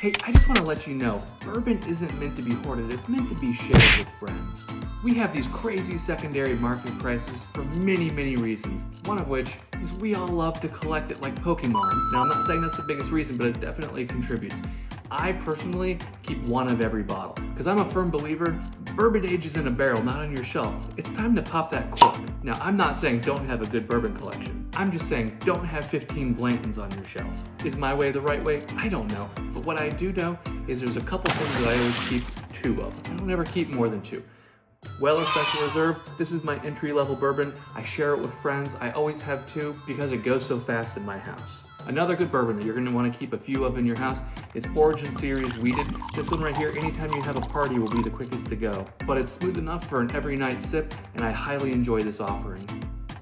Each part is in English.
Hey, I just want to let you know, bourbon isn't meant to be hoarded, it's meant to be shared with friends. We have these crazy secondary market prices for many, many reasons, one of which is we all love to collect it like Pokemon. Now, I'm not saying that's the biggest reason, but it definitely contributes. I personally keep one of every bottle, because I'm a firm believer, bourbon ages in a barrel, not on your shelf. It's time to pop that cork. Now, I'm not saying don't have a good bourbon collection. I'm just saying don't have 15 Blantons on your shelf. Is my way the right way? I don't know. But what I do know is there's a couple things that I always keep 2 of. I don't ever keep more than 2. Weller Special Reserve, this is my entry-level bourbon. I share it with friends. I always have 2 because it goes so fast in my house. Another good bourbon that you're gonna wanna keep a few of in your house is Origin Series Wheated. This one right here, anytime you have a party, will be the quickest to go. But it's smooth enough for an every night sip, and I highly enjoy this offering.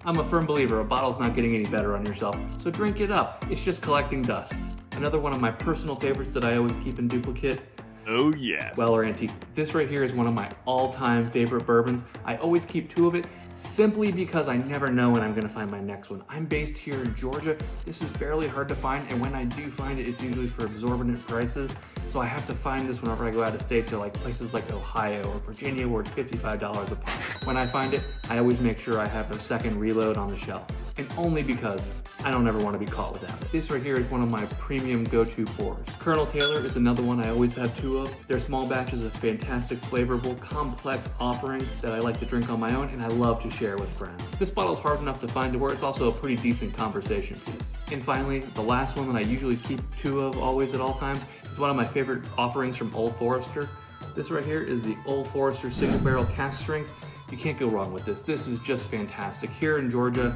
I'm a firm believer, a bottle's not getting any better on yourself, so drink it up. It's just collecting dust. Another one of my personal favorites that I always keep in duplicate, oh yes, Weller Antique. This right here is one of my all-time favorite bourbons. I always keep 2 of it simply because I never know when I'm gonna find my next one. I'm based here in Georgia. This is fairly hard to find, and when I do find it, it's usually for exorbitant prices. So I have to find this whenever I go out of state to like places like Ohio or Virginia where it's $55 a pop. When I find it, I always make sure I have a second reload on the shelf. And only because I don't ever want to be caught without it. This right here is one of my premium go-to pours. Colonel Taylor is another one I always have 2 of. They're small batches of fantastic, flavorful, complex offering that I like to drink on my own and I love to share with friends. This bottle is hard enough to find to where it's also a pretty decent conversation piece. And finally, the last one that I usually keep 2 of always at all times is one of my favorite offerings from Old Forester. This right here is the Old Forester Single Barrel Cask Strength. You can't go wrong with this. This is just fantastic. Here in Georgia,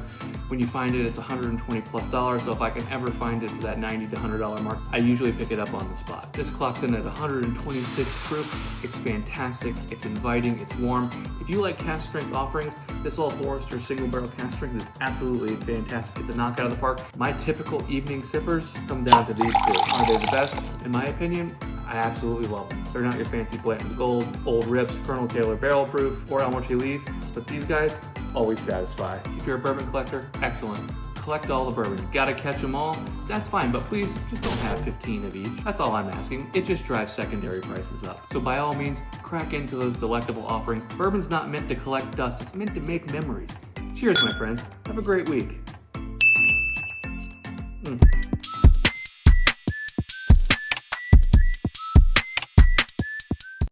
when you find it, it's $120+. So if I can ever find it for that $90 to $100 mark, I usually pick it up on the spot. This clocks in at 126 proof. It's fantastic. It's inviting. It's warm. If you like cask strength offerings, this Old Forester Single Barrel Cask Strength is absolutely fantastic. It's a knockout of the park. My typical evening sippers come down to these 2. Are they the best? In my opinion, I absolutely love them. They're not your fancy Blanton's Gold, Old Rips, Colonel Taylor Barrel Proof, or Elmer T. Lee's, but these guys always satisfy. If you're a bourbon collector, excellent. Collect all the bourbon. You gotta catch them all, that's fine, but please just don't have 15 of each. That's all I'm asking. It just drives secondary prices up. So by all means, crack into those delectable offerings. Bourbon's not meant to collect dust, it's meant to make memories. Cheers, my friends. Have a great week.